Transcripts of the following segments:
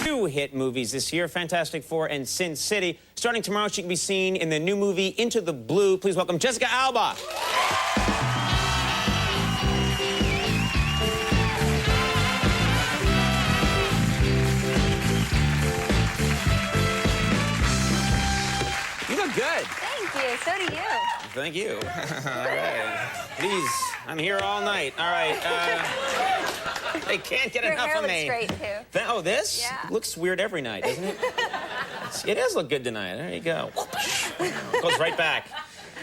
Two hit movies this year, Fantastic Four and Sin City. Starting tomorrow, she can be seen in the new movie Into the Blue. Please welcome Jessica Alba. You look good. Thank you. So do you. Thank you. All right. Please, I'm here all night. All right. They can't get enough of me. Your hair looks great, too. Oh, this? Yeah. Looks weird every night, doesn't it? It does look good tonight. There you go. Goes right back.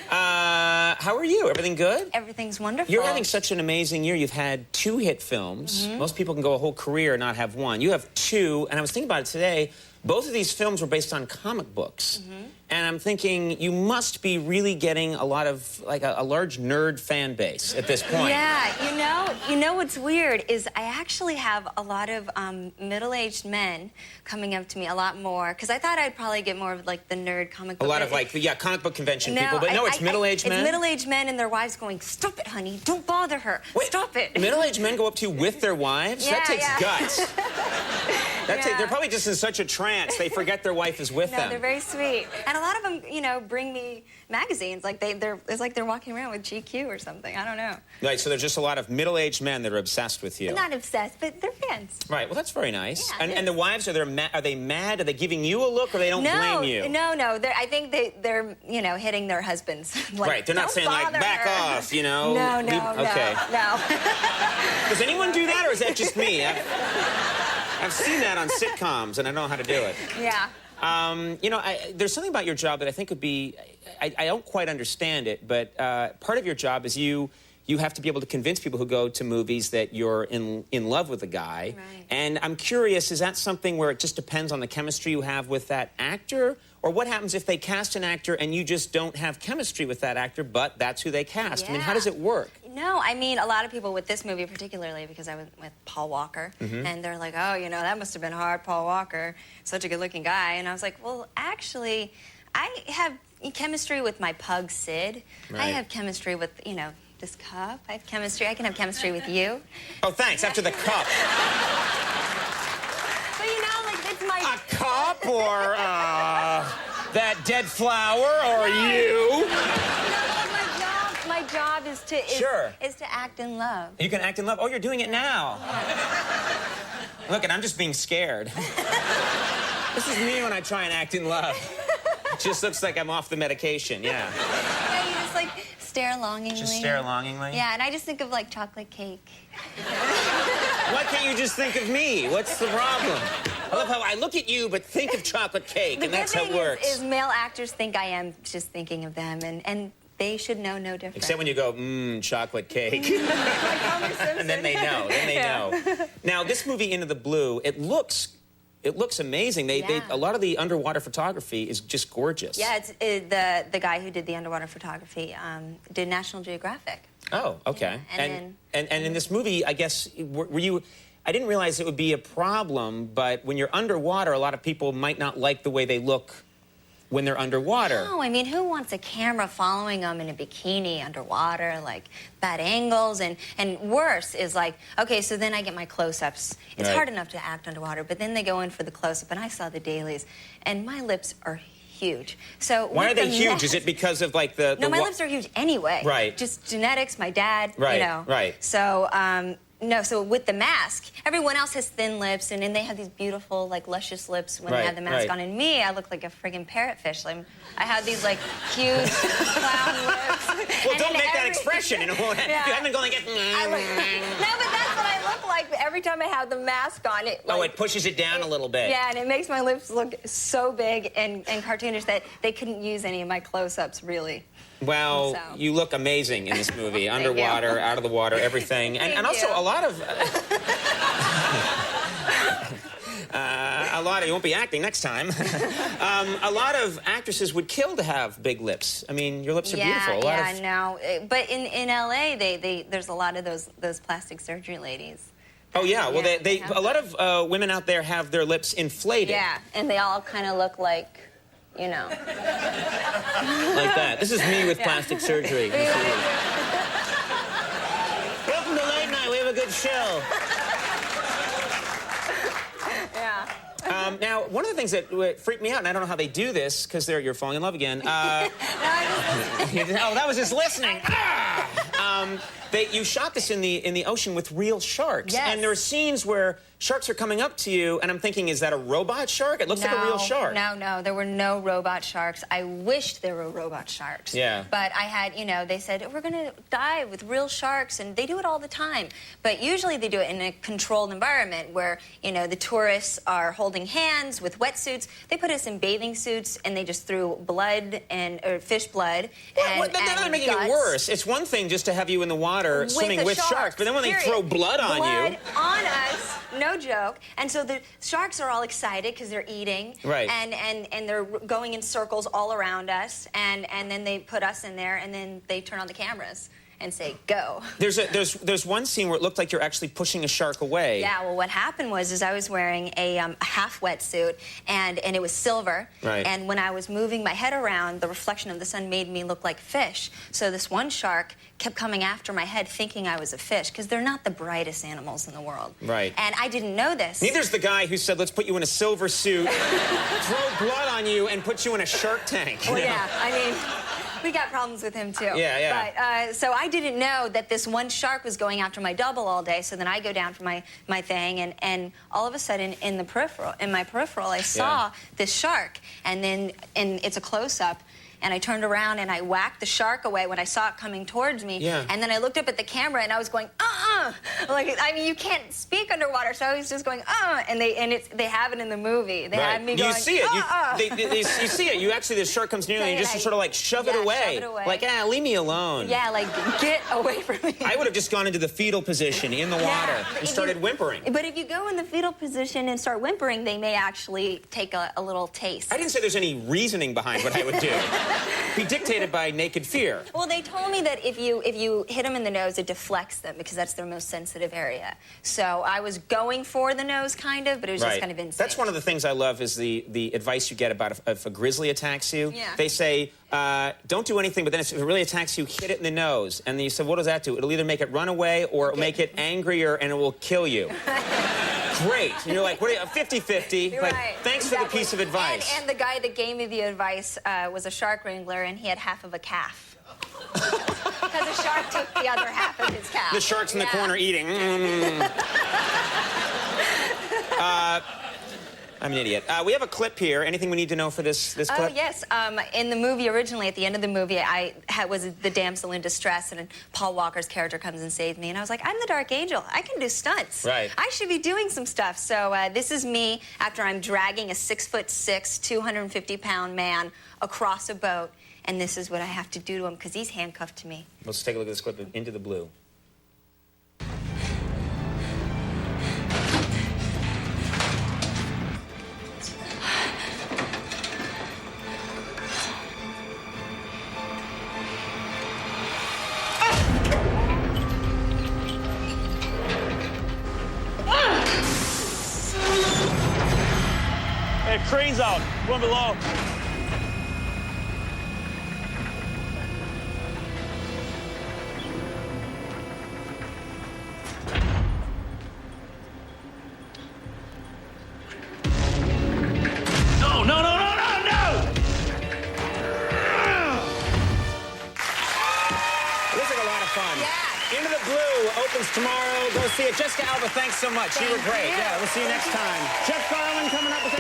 How are you? Everything good? Everything's wonderful. You're having such an amazing year. You've had 2 hit films. Most people can go a whole career and not have one. You have 2, and I was thinking about it today. Both of these films were based on comic books. And I'm thinking you must be really getting a lot of, like, a large nerd fan base at this point. Yeah, you know what's weird is I actually have a lot of middle-aged men coming up to me a lot more, because I thought I'd probably get more of, like, the nerd comic book. A lot of, like, yeah, comic book convention people, but no, it's middle-aged men? It's middle-aged men and their wives going, "Stop it, honey, don't bother her, Wait, stop it." Middle-aged men go up to you with their wives? Yeah, that takes guts. They're probably just in such a trance, they forget their wife is with them. No, they're very sweet. And a lot of them, you know, bring me magazines. Like, it's like they're walking around with GQ or something. I don't know. Right, so there's just a lot of middle-aged men that are obsessed with you. Not obsessed, but they're fans. Right, well, that's very nice. Yeah, and the wives, are they mad? Are they giving you a look, or they don't blame you? No. I think they're, you know, hitting their husbands. Like, right, they're not saying, like, back off, you know? No. Okay. No. Does anyone do that, or is that just me? I've seen that on sitcoms, and I know how to do it. Yeah. You know, there's something about your job that I think would be... I don't quite understand it, but part of your job is you have to be able to convince people who go to movies that you're in love with a guy. Right. And I'm curious, is that something where it just depends on the chemistry you have with that actor? Or what happens if they cast an actor and you just don't have chemistry with that actor, but that's who they cast? Yeah. I mean, how does it work? No, I mean, a lot of people with this movie particularly, because I was with Paul Walker, and they're like, "Oh, you know, that must have been hard, Paul Walker, such a good-looking guy." And I was like, well, actually, I have chemistry with my pug, Sid. Right. I have chemistry with, you know, this cup. I have chemistry. I can have chemistry with you. Oh, thanks, after the cup. But, you know, like, it's my... A cup, or that dead flower, or you? My job is to act in love. You can act in love? Oh, you're doing it now. Look, and I'm just being scared. This is me when I try and act in love. It just looks like I'm off the medication, yeah. Yeah, you just, like, stare longingly. Just stare longingly? Yeah, and I just think of, like, chocolate cake. Why can't you just think of me? What's the problem? I love how I look at you, but think of chocolate cake, and that's how it works. Is male actors think I am just thinking of them, and they should know no different. Except when you go, chocolate cake. And then they know. know. Now, this movie, Into the Blue, it looks amazing. A lot of the underwater photography is just gorgeous. Yeah, it's the guy who did the underwater photography did National Geographic. Oh, okay. Yeah, and in this movie, I guess, were you... I didn't realize it would be a problem, but when you're underwater, a lot of people might not like the way they look when they're underwater. No, I mean, who wants a camera following them in a bikini underwater, like bad angles? And worse is like, okay, so then I get my close-ups. It's hard enough to act underwater, but then they go in for the close-up, and I saw the dailies, and my lips are huge. So why are they huge? Is it because of, like, the... No, my lips are huge anyway. Right. Just genetics, my dad, right, you know. Right. So, no, so with the mask, everyone else has thin lips, and then they have these beautiful, like, luscious lips when they have the mask on. And me, I look like a friggin' parrotfish. Like, I have these, like, huge clown lips. Well, don't make that expression. You know, you haven't been going like... No, but that's what I look like every time I have the mask on. It pushes it down a little bit. Yeah, and it makes my lips look so big and cartoonish that they couldn't use any of my close-ups, really. Well, you look amazing in this movie. Underwater, out of the water, everything. And also a lot of... you won't be acting next time. A lot of actresses would kill to have big lips. I mean, your lips are beautiful. No. But in L.A., there's a lot of those plastic surgery ladies. Oh, yeah. Well, a lot of women out there have their lips inflated. Yeah, and they all kind of look like... You know. Like that. This is me with plastic surgery. Welcome to Late Night. We have a good show. Yeah. Now, one of the things that freaked me out, and I don't know how they do this, because you're falling in love again. No, I just Oh, that was just listening. You shot this in the ocean with real sharks. Yes. And there are scenes where sharks are coming up to you, and I'm thinking, is that a robot shark? It looks like a real shark. No, there were no robot sharks. I wished there were robot sharks. Yeah. But I had, they said, we're going to dive with real sharks, and they do it all the time. But usually they do it in a controlled environment where, the tourists are holding hands with wetsuits. They put us in bathing suits, and they just threw blood or fish blood. They're not making it worse. It's one thing just to have you in the water swimming with sharks, but then when they throw blood on you... on us, no joke. And so the sharks are all excited because they're eating. Right. And they're going in circles all around us. And then they put us in there, and then they turn on the cameras and say, go. There's one scene where it looked like you're actually pushing a shark away. Yeah, well, what happened was I was wearing a half wetsuit, and it was silver. Right. And when I was moving my head around, the reflection of the sun made me look like fish. So this one shark kept coming after my head thinking I was a fish, because they're not the brightest animals in the world. Right. And I didn't know this. Neither's the guy who said, let's put you in a silver suit, throw blood on you, and put you in a shark tank. Well, yeah, I mean... We got problems with him, too. Yeah. But, so I didn't know that this one shark was going after my double all day, so then I go down for my thing, and all of a sudden, in my peripheral, I saw this shark, and it's a close-up, and I turned around and I whacked the shark away when I saw it coming towards me. Yeah. And then I looked up at the camera and I was going, Like, I mean, you can't speak underwater, so I was just going, and they have it in the movie. They had me going, you see it. You see it. You actually, the shark comes near you and you just sort of like shove it away. Like, leave me alone. Yeah, like, get away from me. I would have just gone into the fetal position in the water and started whimpering. But if you go in the fetal position and start whimpering, they may actually take a little taste. I didn't say there's any reasoning behind what I would do. Be dictated by naked fear. Well, they told me that if you hit them in the nose, it deflects them because that's their most sensitive area. So I was going for the nose, kind of, but it was just kind of insane. That's one of the things I love is the advice you get about if a grizzly attacks you. Yeah. They say, don't do anything, but then if it really attacks you, hit it in the nose. And then you said, what does that do? It'll either make it run away or it'll make it angrier and it will kill you. Great. And you're like, what are you, 50-50? Like, thanks for the piece of advice. And the guy that gave me the advice was a shark wrangler, and he had half of a calf. Because the shark took the other half of his calf. The shark's in the corner eating. I'm an idiot. We have a clip here. Anything we need to know for this clip? Oh, yes. In the movie, originally, at the end of the movie, I was the damsel in distress, and Paul Walker's character comes and saves me. And I was like, I'm the Dark Angel. I can do stunts. Right. I should be doing some stuff. So this is me after I'm dragging a 6'6", 250-pound man across a boat. And this is what I have to do to him, because he's handcuffed to me. Let's take a look at this clip of Into the Blue. Hey, crane's out. One below. Into the Blue opens tomorrow. Go see it. Jessica Alba, thanks so much. You were great. Yeah, we'll see you next time. Jeff Garland coming up with